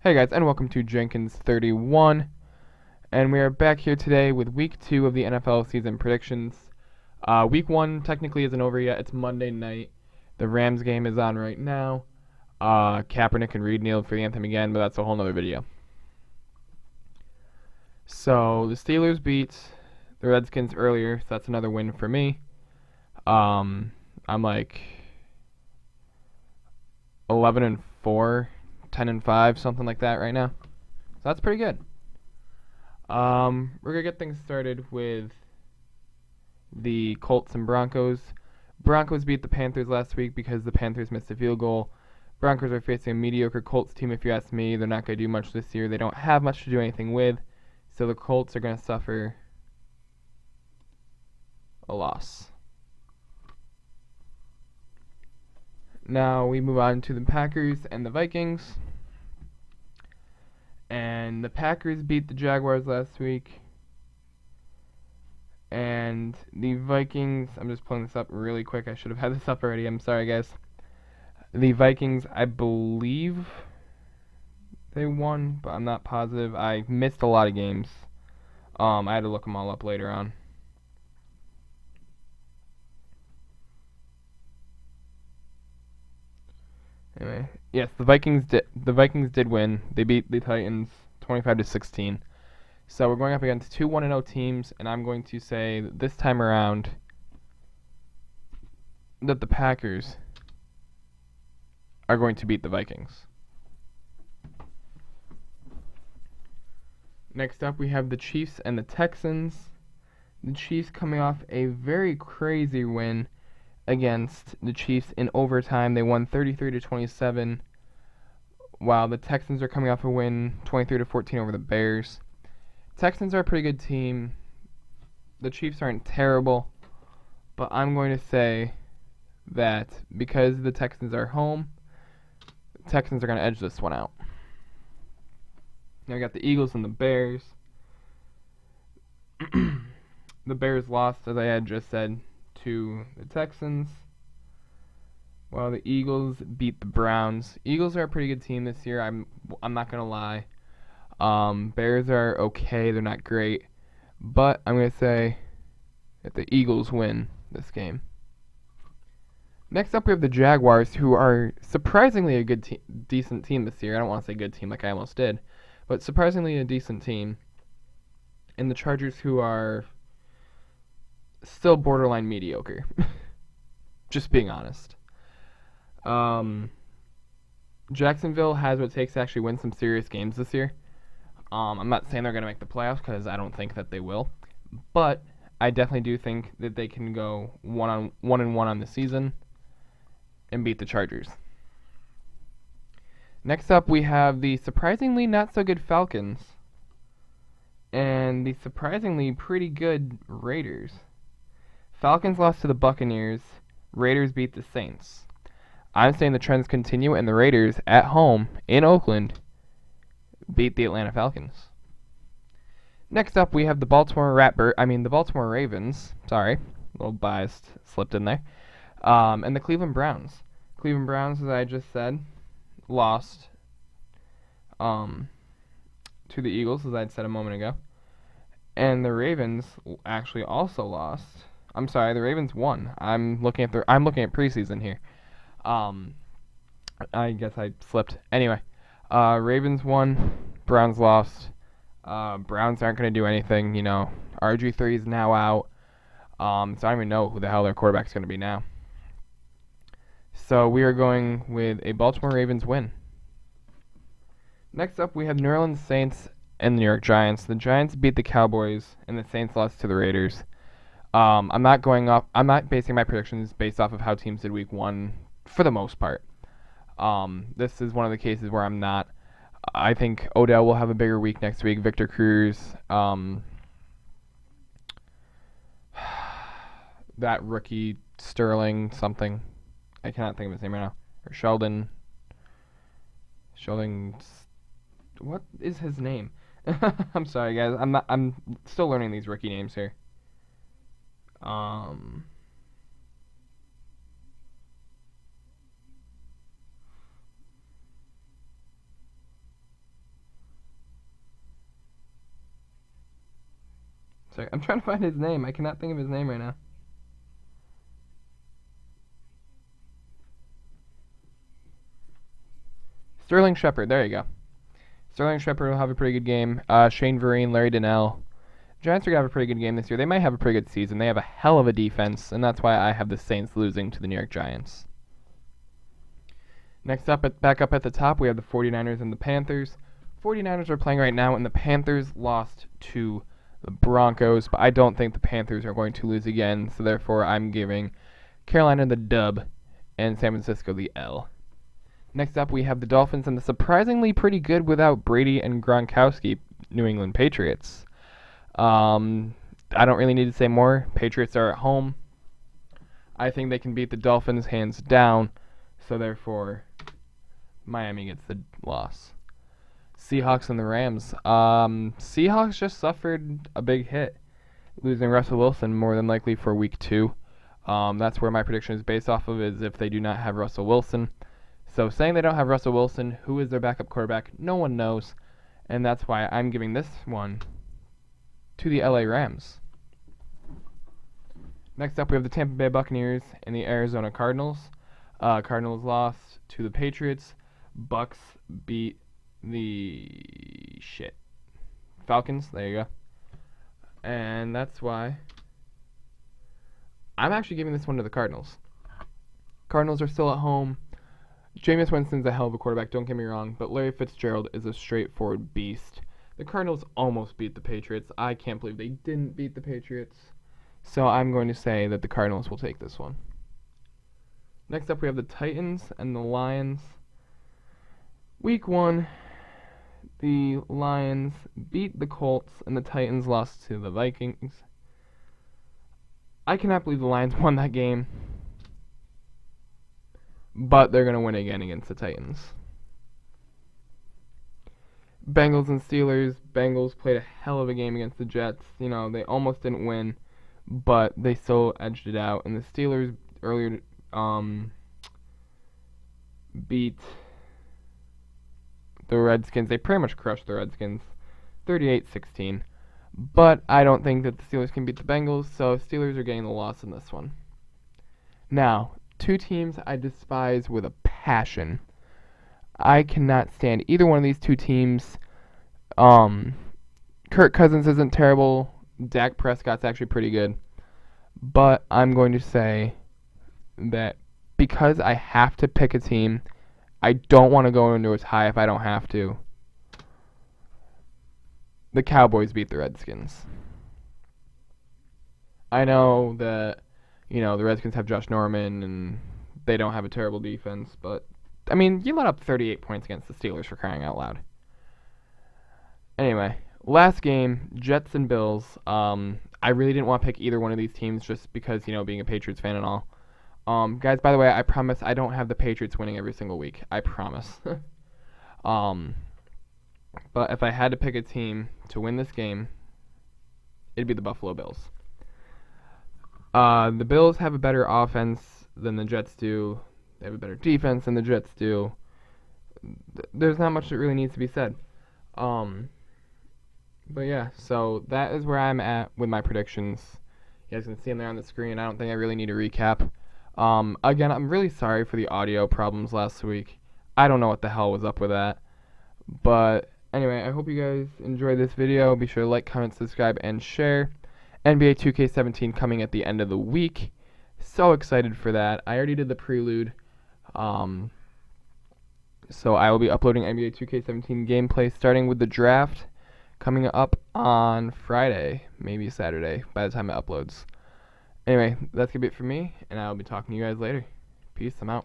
Hey guys, and welcome to Jenkins 31, and we are back here today with Week 2 of the NFL season predictions. Week 1 technically isn't over yet. It's Monday night. The Rams game is on right now. Kaepernick and Reed kneeled for the anthem again, but that's a whole nother video. So the Steelers beat the Redskins earlier, so that's another win for me. I'm like 11-4, 10-5, something like that right now. So that's pretty good. We're gonna get things started with the Colts and Broncos. Broncos beat the Panthers last week because the Panthers missed a field goal. Broncos are facing a mediocre Colts team, if you ask me. They're not gonna do much this year. They don't have much to do anything with, so the Colts are gonna suffer a loss. Now we move on to the Packers and the Vikings. And the Packers beat the Jaguars last week. And the Vikings, I'm just pulling this up really quick. I should have had this up already. I'm sorry, guys. The Vikings, I believe they won, but I'm not positive. I missed a lot of games. I had to look them all up later on. Anyway, yes, the Vikings did win. They beat the Titans 25-16. So we're going up against two 1-0 teams, and I'm going to say that this time around that the Packers are going to beat the Vikings. Next up, we have the Chiefs and the Texans. The Chiefs coming off a very crazy win against the Chiefs in overtime. They won 33-27, while the Texans are coming off a win 23-14 over the Bears. Texans are a pretty good team. The Chiefs aren't terrible, but I'm going to say that because the Texans are home, the Texans are going to edge this one out. Now we got the Eagles and the Bears. The Bears lost, as I had just said, to the Texans, while the Eagles beat the Browns. Eagles are a pretty good team this year. I'm not gonna lie. Bears are okay. They're not great, but I'm gonna say that the Eagles win this game. Next up, we have the Jaguars, who are surprisingly a good decent team this year. I don't want to say good team like I almost did, but surprisingly a decent team. And the Chargers, who are still borderline mediocre. Just being honest. Jacksonville has what it takes to actually win some serious games this year. I'm not saying they're going to make the playoffs because I don't think that they will, but I definitely do think that they can go 1-1 on the season and beat the Chargers. Next up, we have the surprisingly not so good Falcons and the surprisingly pretty good Raiders. Falcons lost to the Buccaneers. Raiders beat the Saints. I'm saying the trends continue, and the Raiders at home in Oakland beat the Atlanta Falcons. Next up, we have the Baltimore Ravens. Sorry, a little biased slipped in there. And the Cleveland Browns. Cleveland Browns, as I just said, lost to the Eagles, as I had said a moment ago. And the Ravens actually also lost. I'm sorry, the Ravens won. I'm looking at preseason here. I guess I slipped. Anyway, Ravens won, Browns lost. Browns aren't going to do anything, RG3 is now out. So I don't even know who the hell their quarterback's going to be now. So we are going with a Baltimore Ravens win. Next up, we have New Orleans Saints and the New York Giants. The Giants beat the Cowboys, and the Saints lost to the Raiders. I'm not basing my predictions based off of how teams did week 1 for the most part. This is one of the cases where I'm not. I think Odell will have a bigger week next week. Victor Cruz, that rookie Sterling something. I cannot think of his name right now. Or Sheldon. What is his name? I'm sorry, guys. I'm still learning these rookie names here. Sorry, I'm trying to find his name. I cannot think of his name right now. Sterling Shepard. There you go. Sterling Shepard will have a pretty good game. Shane Vereen, Larry Donnell. Giants are going to have a pretty good game this year. They might have a pretty good season. They have a hell of a defense, and that's why I have the Saints losing to the New York Giants. Next up, back up at the top, we have the 49ers and the Panthers. 49ers are playing right now, and the Panthers lost to the Broncos, but I don't think the Panthers are going to lose again, so therefore I'm giving Carolina the dub and San Francisco the L. Next up, we have the Dolphins and the surprisingly pretty good without Brady and Gronkowski New England Patriots. I don't really need to say more. Patriots are at home. I think they can beat the Dolphins hands down, so therefore Miami gets the loss. Seahawks and the Rams. Seahawks just suffered a big hit, losing Russell Wilson more than likely for week 2. That's where my prediction is based off of, is if they do not have Russell Wilson. So saying they don't have Russell Wilson, who is their backup quarterback, no one knows. And that's why I'm giving this one to the LA Rams. Next up, we have the Tampa Bay Buccaneers and the Arizona Cardinals. Cardinals lost to the Patriots. Bucks beat the Falcons. There you go. And that's why I'm actually giving this one to the Cardinals. Cardinals are still at home. Jameis Winston's a hell of a quarterback, don't get me wrong, but Larry Fitzgerald is a straightforward beast. The Cardinals almost beat the Patriots. I can't believe they didn't beat the Patriots. So I'm going to say that the Cardinals will take this one. Next up, we have the Titans and the Lions. Week 1, the Lions beat the Colts and the Titans lost to the Vikings. I cannot believe the Lions won that game, but they're going to win again against the Titans. Bengals and Steelers. Bengals played a hell of a game against the Jets. You know, they almost didn't win, but they still edged it out. And the Steelers earlier beat the Redskins. They pretty much crushed the Redskins, 38-16. But I don't think that the Steelers can beat the Bengals, so Steelers are getting the loss in this one. Now, 2 teams I despise with a passion. I cannot stand either one of these 2 teams. Kirk Cousins isn't terrible. Dak Prescott's actually pretty good. But I'm going to say that because I have to pick a team, I don't want to go into a tie if I don't have to. The Cowboys beat the Redskins. I know that, you know, the Redskins have Josh Norman and they don't have a terrible defense, but I mean, you let up 38 points against the Steelers, for crying out loud. Anyway, last game, Jets and Bills. I really didn't want to pick either one of these teams just because, you know, being a Patriots fan and all. Guys, by the way, I promise I don't have the Patriots winning every single week. I promise. But if I had to pick a team to win this game, it'd be the Buffalo Bills. The Bills have a better offense than the Jets do. They have a better defense than the Jets do. There's not much that really needs to be said. But yeah, so that is where I'm at with my predictions. You guys can see them there on the screen. I don't think I really need to recap. Again, I'm really sorry for the audio problems last week. I don't know what the hell was up with that. But anyway, I hope you guys enjoyed this video. Be sure to like, comment, subscribe, and share. NBA 2K17 coming at the end of the week. So excited for that. I already did the prelude. So I will be uploading NBA 2K17 gameplay starting with the draft coming up on Friday, maybe Saturday, by the time it uploads. Anyway, that's going to be it for me, and I'll be talking to you guys later. Peace, I'm out.